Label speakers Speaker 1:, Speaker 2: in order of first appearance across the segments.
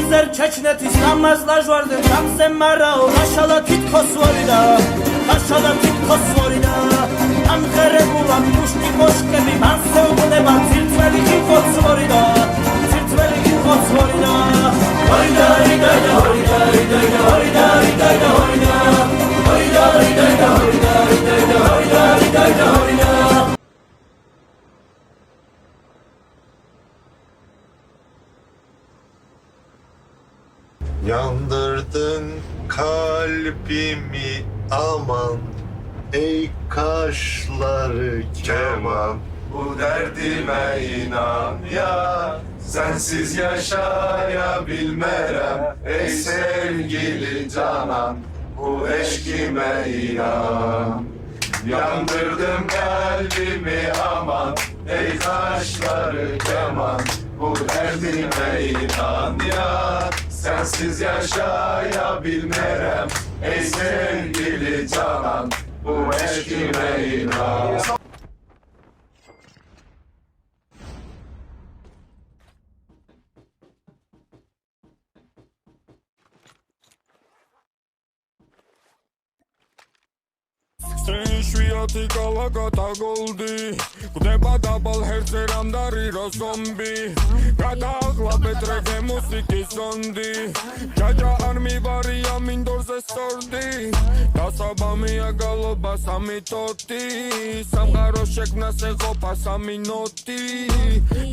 Speaker 1: იზერ ჩეჩნეთის ამას ლაჟვარდენ გამზე მარაო გაშალა თითქოს ვორიდა გაშალა თითქოს ვორიდა ამღერებულა მუშტი მოშკები მასზე უყდება ცირცველი ხინხოც ვორიდა ცირცველი ხინხოც ვორიდა ვორიდა ვორიდა ვორიდა ვორიდა ვორიდა ვორიდა ვორიდა ვორიდა ვორიდა ვორიდა ვორიდა ვორიდა ვორida
Speaker 2: Yandırdın kalbimi aman ey kaşları keman bu derdime inan ya sensiz yaşayabilmerem ey sevgili canan bu eşkime inan yandırdım kalbimi aman ey kaşları keman bu derdime inan ya sensiz yaşayabilmerem ey sevgili canan bu eşkime inan
Speaker 3: Შვიათი კალაკათა გოლდი გვდება დაბალ ჰერცზე რამდარი რო ზომბი გადააღლა პეტრეგე მუსიკის ზონდი ჯაჯა არ მივარია მინდორზე სწორდი დასაბამია გალობა სამი ტოტი სამყაროს შექმნას ეყოფა სამი ნოტი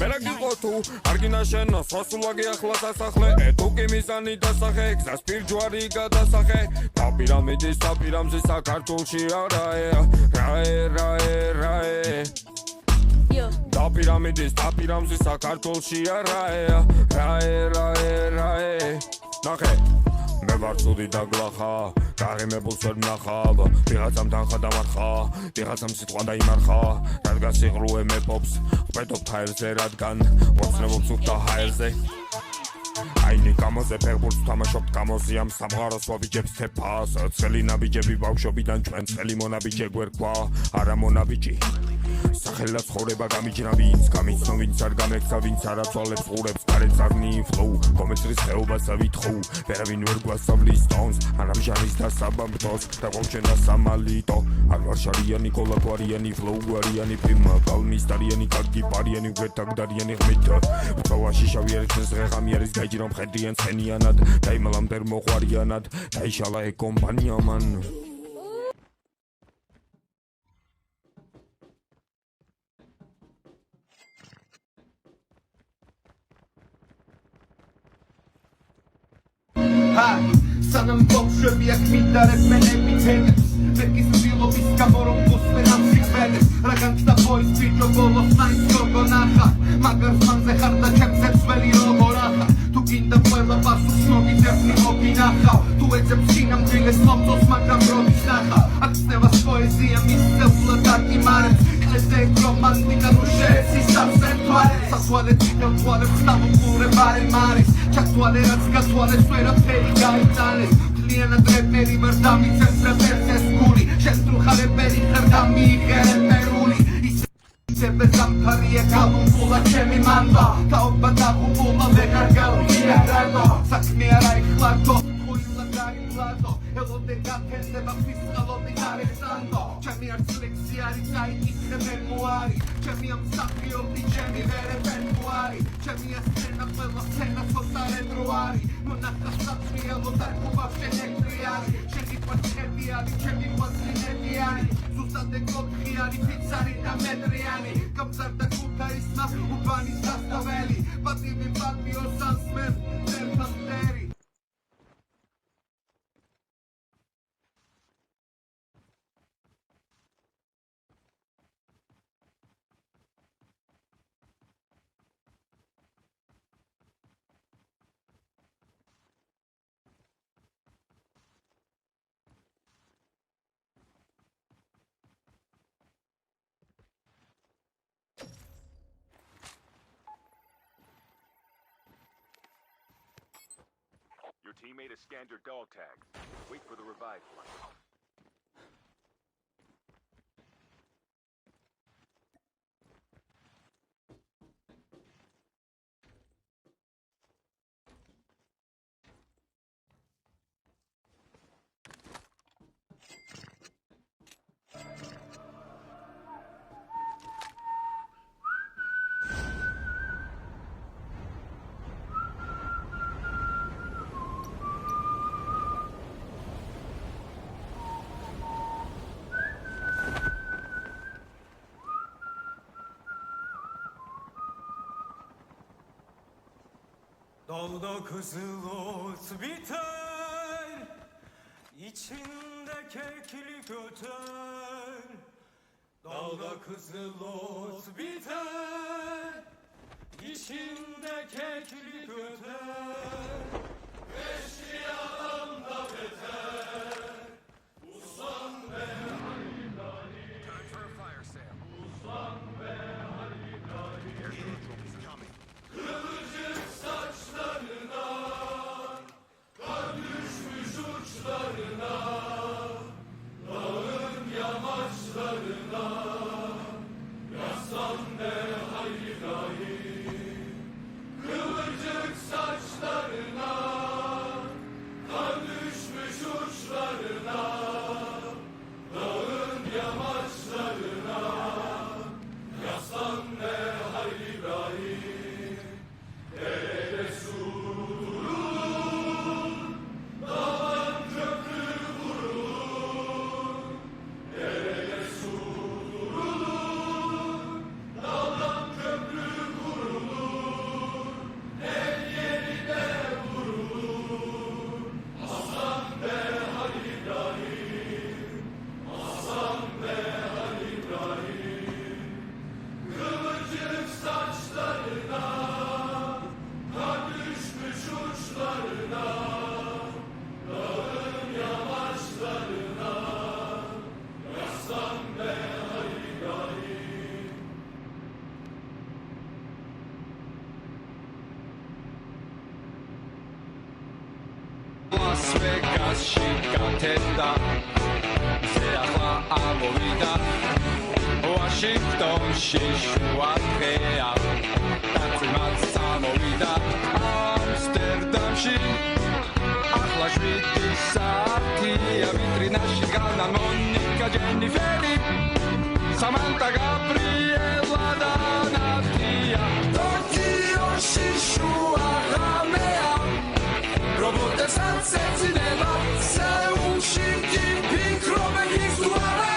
Speaker 3: მერაგიყო თუ არ გინაშენო სვასულაგი ახლა სასახლე ეთუ კი მიზანი დასახე გზას პირჯვარი გადასახე და პირამიდის და პირამზი საქართველოში არაე რაე და პირამიდის და პირამზი საქართველოში არაე რაე ნახე მე ვარ ცუდი და გლახა გაღიმებულს ვერ ვნახავ ვიღაცამ თანხა დამარხა ვიღაცამ სიტყვა დაიმარხა რადგან სიღრუე მეპობს ხვედობ ჰაერზე რადგან ვოცნებობს უხდა ჰაერზე აინი გამოზე ფეხბურთს თამაშობთ გამოზი ამ სამღაროს ვაბიჯებს თეფას ცხელი ნაბიჯები ბავშვობიდან ჩვენ ცხელი მონაბიჯე გვერქვა არა მონაბიჯი სახელა ცხოვრება გამიჯნა ვინც გამიცნო ვინც არ გამექცა ვინც არ აცვალებს ყურებს გარეთ წარნი ფლოუ კომენტრის ხეობასა ვითხოვ ვერავინ ვერ გვასწავლის ტონს ანამჟარის და საბამბტოს და გვჩენ და სამალიტო არ ვარ შარიანი კოლაკვარიანი ფლოუ გვარიანი პრიმა კალმისტარიანი კარგი პარიანი ვეთაგდარიანი ღმით ვწოვაში შავი ერთხელს ღეღამი არის გაიჯრომ ხედიან ცხენიანად დაიმალამდე მოყვარიანად დაიშალა ე კომპანია მან
Speaker 4: სანამ ბავშვები აქ მიდარებენ ებითენებს ვერკის მდილობის გამო რომ გუსმენ ამ სიმღერებს რა განცდა ბოის ბიჭო ბოლოს მაინც გოგო ნახა მაგარს მანზე ხარ და ჩემზე ძველი როგორ ახა თუ გინდა ყველა პასუხს მოგიძებნი მოგინახავ თუ ეძებს სინამდვილეს მომწონს მაგრამ როდის ნახავ აქ ცნევას პოეზია მისცევლად აკიმარებს კლეზე რომანტიკა ნუ შეეცის სამსერთვარებს სასვალეთ თვალებს დავუყურებ არემ არის ჩათვალე რაც გათვალეს ვერაფერი გაიტანეს მთლიანად რეპერი ვარ დამიცემს რეპერს გული შენ სტრუხარებერი ხარ და მიიღერე პერული ისე ზამთარია გავუყულა ჩემი მანდვა თაობა დაღუპულა ვეღარ გავიგია რატო საქმე არა იხლატო ხუილა გაიმლატო ელოდე გაფენდება ფისკალობი არესანდო ჩემი არც ლექსი არის საიკითხე მემუარი ჩემი ამ მსახიობი ჩემი ვერეპერტუარი ჩემი ასცენა ყველა სცენა ცოტა რეტრო არის მონახა საწყიელო დარგობა შენეკრი არის შენი ყვაჩები არის ჩემი ყვაჩინები არის ზუსტად ეკოთხი არის ფიცარი და მეტრიანი გამზარდა ქუთაისმა უბანის დასტაველი პატივი პატიო სასმენ წერფასტერი
Speaker 5: Your teammate has scanned your dog tag. Wait for the revive flight.
Speaker 3: Dalda kızıl ot biter, içinde keklik öter. Dalda kızıl ot biter, içinde keklik öter. Eşki adam da beter, uslan be Ali Dali.
Speaker 5: Time for a fire sale.
Speaker 3: Uslan be Ali Dali.
Speaker 5: Airdrop is coming.
Speaker 3: Kıvırcık saçlarına, kar düşmüş uçlarına, dağın yamaçlarına, yaslan be hayır. Kıvırcık saçlarına, kar düşmüş uçlarına, dağın yamaçlarına, yaslan be hayır İbrahim. Derede su durur, dağdan köprü vurur. Derede su durur, dağdan köprü vurulur. El yerine vurulur. Aslan be Ali İbrahim, aslan be Ali İbrahim. Kıvırcık saçlarına, kar düşmüş uçlarına, dağın yamaçlarına, yaslan be Ali İbrahim.
Speaker 6: Las Vegas შიგათენდა ზე ახლა ამოვიდა ვაშინგტონში შუა დღეა დაწვიმაც ამოვიდა ამსტერდამში ახლა 7 საათია ვიტრინაში განა მონიკა ჯენიფერი სამანტა გაბრიელა და ნატია ტოკიოში შუა ღამეა Robotes ansețineva Seulში კი ფიქრობენ ის უარა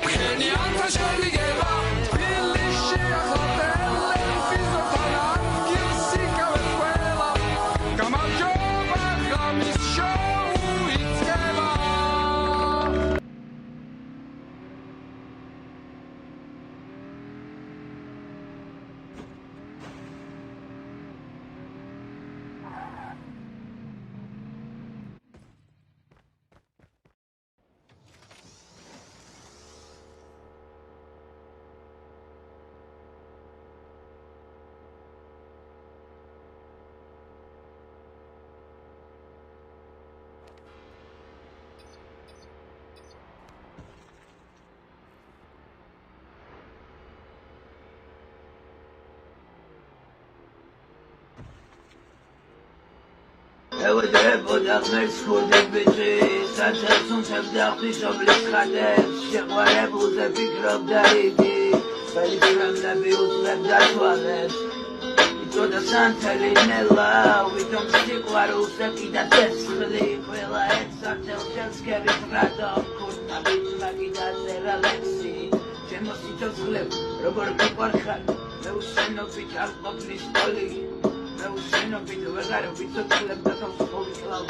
Speaker 6: ხენი ანტაშალიგება თბილისში ახლა ტელევიზორთან ადგილსი გავეთ ყველა გამარჯობა ღამის შოუ იწყება
Speaker 7: ევედრებოდა ღმერთს ქურდები საჩასუნ შევდა ღვთისმშობლის ხატებს შეყვარებულზე ფიქრობდა იგი ყველი პირამიდები უძლებდა თვალებს იწოდა სანთელი ნელა ვითომ სიყვარულს ეკიდა ცეცხლი ყველა ეცართელ შელსკების ბრატო ქურთმა ბიჭმა კიდა წერა ლექსი ჩემო სიცოცხლებ როგორ გიყვარხარ მე უშენობით არ ყოფნის ტოლი მე უშენობით ვეღარ ვიცოცხლებ და თავს ყოველ კლავ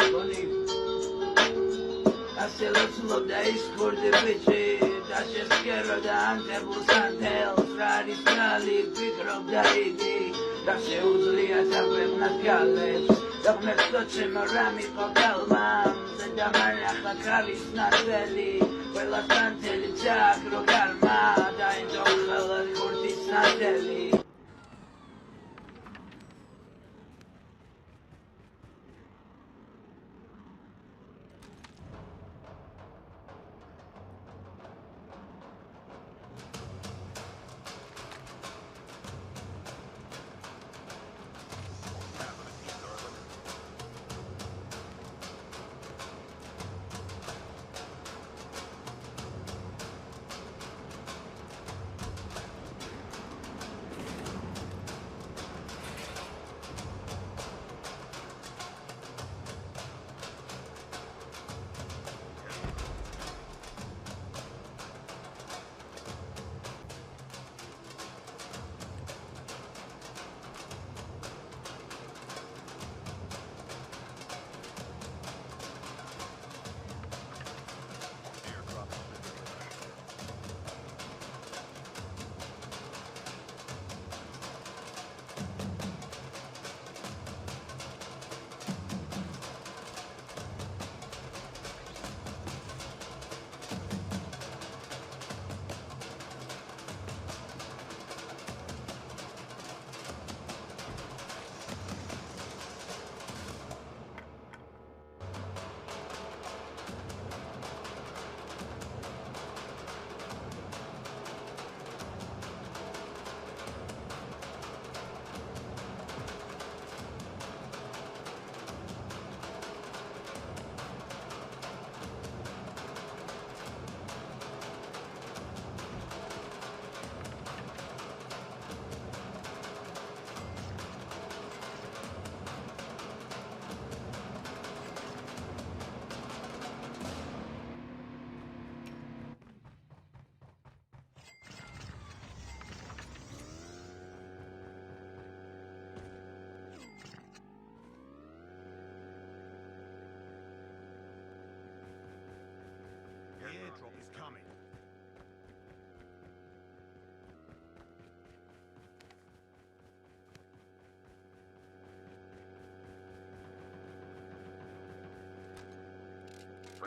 Speaker 7: ასე ლოცულობდა ის ქურდი ბიჭი და შესკეროდა ანტებულ სანთელს რა არის ბრალი ფიქრობდა იგი და შეუძლია დაგვეღნათ გალებს და ღმერთო ჩემო რა მიყო გალმამ ზედამარ ახლა ქალის ნათელი ყველა სანთელი ჩაქრო გალმა დაინჯო ყველა ქურდის ნათელი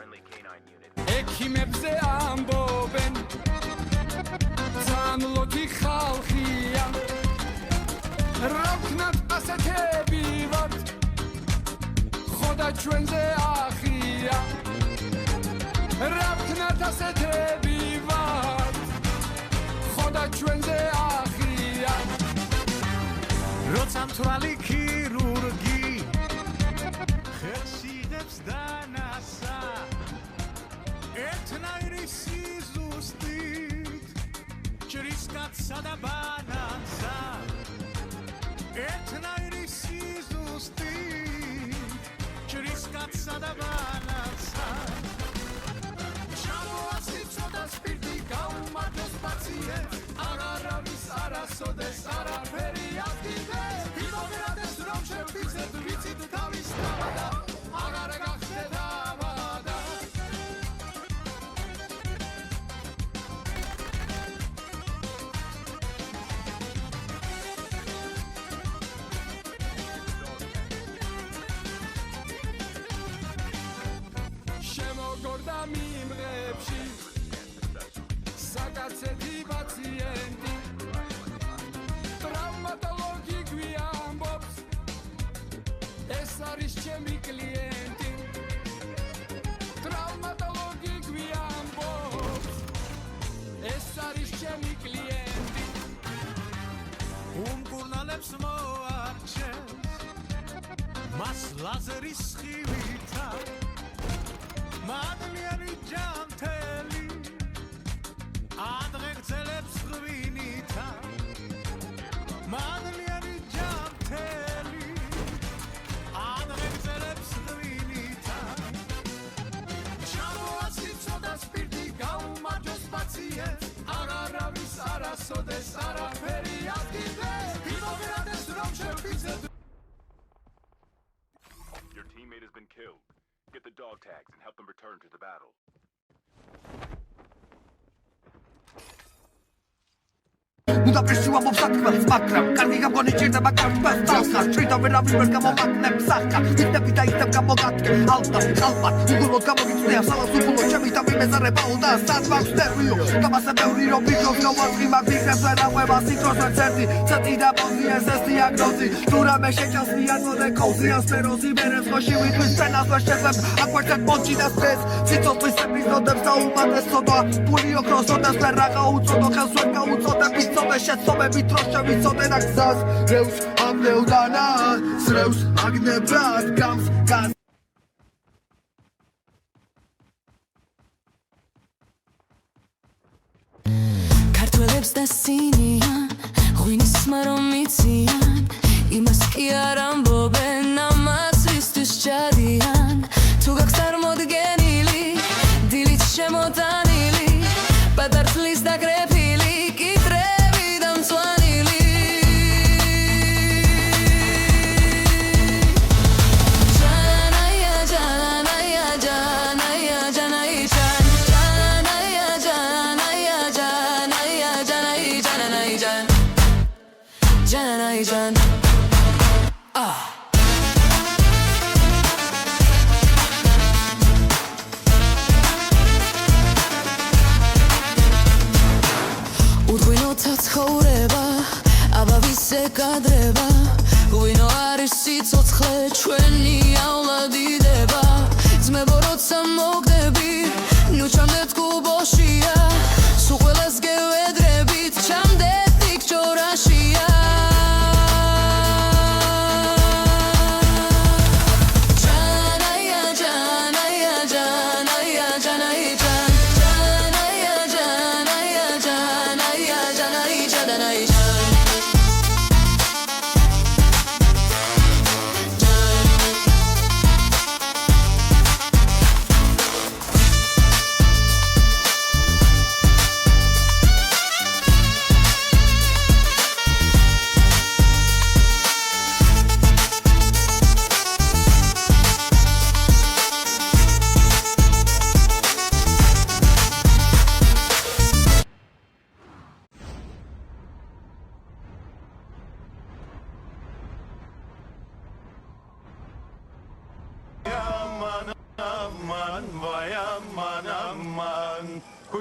Speaker 5: friendly canine unit.
Speaker 6: ექიმებზე ამბობენ ძალიან ლოგი ხალხია რა ვქნათ ასეთები ვართ ხო და ჩვენზე ახია რა ვქნათ ასეთები ვართ ხო და ჩვენზე ახია როცა მთვალი ქირურგი ხელში იღებს დანასა ერთნაირი სიზუსტით ჭრის კაცსა და ბანანსა ერთნაირი სიზუსტით ჭრის კაცსა და ბანანსა ჩამოასი ცოტა სპირტი გაუმართოს პაციენტს არავის არასოდეს არაფერი აკიდეს იმოგრადეს რომ შევფიცეთ ვიცით თავის თავადა აღარ გახდეთ ავადა შემოგორდა მიმღებში საკაცეთი პაციენტი ტრავმატოლოგი გვიამბობს ეს არის ჩემი კლიენტი ტრავმატოლოგი გვიამბობს ეს არის ჩემი კლიენტი უმკურნალებს მოარჩენს მას ლაზერის სხივითა მადლიანი ჯანმრთელი ადღეგრძელებს ღვინითა მადლიანი ჯანმრთელი ადღეგრძელებს ღვინითა ჩამოასი ცოტა სპირტი გაუმარჯოს პაციენტს არავის არასოდეს არაფერი აკიდეს იმოგრადეს რომ შევფიცეთ
Speaker 5: Your teammate has been killed. Get the dog tags and help them return to the battle.
Speaker 4: Budapesti łamów zatkwa z makram Karni gamgony ჭირდება კარგას წალხას ჩვიდავე რავი ვერ გამომაგნებ სახა ვიდები და იქნებ გამოგატკე ალტა ხალხად უგულოდ გამოგიწვია სალას უგულოდ ჩემი და მიმეზარება უნდა სად მაქვს ნერვიო გამასა ბევრი რომ ბიჭოს გავარყი მაგ ფიქრებს ვერ აღვება სიძროს ვერ წერდი ცოტი და პოზიას ეს დიაგნოზი თუ რამე შეჭას მიაწოდე კოვზიან სფეროზი ვერებს ხოში ვითვის სცენას ვერ შეძლებ აკვერცეთ მონჩი და სტრეს სიცოცხლის ეპიზოდებს და უმატეს ცოდვა პული ოქროს ოდას ვერ რაღა უწოდო ხელს ვერ გაუწოდები ცოდე შეცდომები დროს შევიცოდე და გზას რევს ამდეუდანა სრევს აგნებრად გამს გას
Speaker 8: ქართველებს და სინიან ღვინის სმარო მიციან იმას კი არ ამბობენ ამას ვისთვის ჭადიან თუ გაქვს წარმოდგენილი დილით შემოტანილი პატარცლის დაკრეფილი კითრები და მწვანილი ჯანაია ჯანაია ჯანაია ჯანაი ჯანაია ჯანაია ჯანაია ჯანაი ჯანაი ჯან ჯანაი ჯან ცხოვრება აბავისე კადრება ღვინო არის სიცოცხლე ჩვენი ავლადიდება ძმებო როცა მოგდები ნუ ჩამდეთ კუბოშია სულ ყველას გევედრებით ჩამდეთ იქ ჯორაშია ჯანაია ჯანაია ჯანაია ჯანაი ჯან ჯანაია ჯანაია ჯანაია ჯანაი ჯანაი ჯან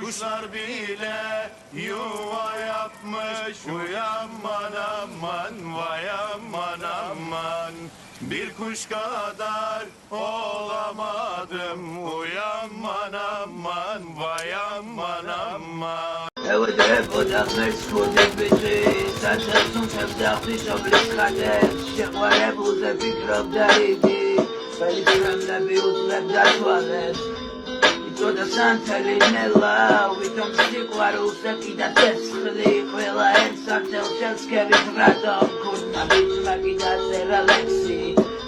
Speaker 2: Kuşlar bile yuva yapmış. Uyanman aman, vay aman aman. Bir kuş kadar olamadım. Uyanman aman, vay aman aman.
Speaker 7: ევედრებოდა ღმერთს ქურდებიჭი საჩასუნ შევდახდი შობლის ხატებს შეყვარებულზე ფიქრობდა იგი ხელისრემლები უძლებდა თვალებს იწოდა სანთელი ნელა ვითომ სიყვარულს ეკიდა ცეცხლი ყველა ერთსართელ შევსქებით რატომ ქურთმა ბიჭმა კიდე წერა ლექსი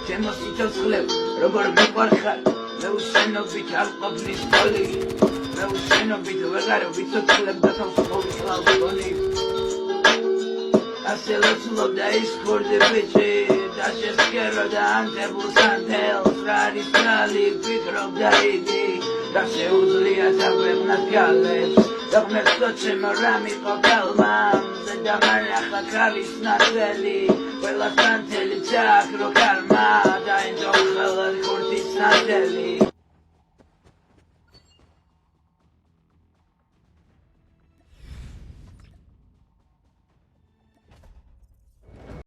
Speaker 7: ჩემო სიცოცხლე როგორ მიყვარხარ მე უშენობით არ ყოფნის თოლი მე უშენობით ვეღარ ვიცოცხლებდა თავს ხოლმე კლავგონი ასე ლოცულობდა ის ქურდი ბიჭი და შესქეროდა ანთებულ სანთელს რა არის ბრალი ფიქრობდა იგი და შეუძლია საგვეღნად გალებს და ღმერთო ჩემო რა მიყო კალმამ და მარახა ქალის ნათელი ყველა სანთელი ჩააქრო კალმა და ენჯო ხელად ქურდის ნათელი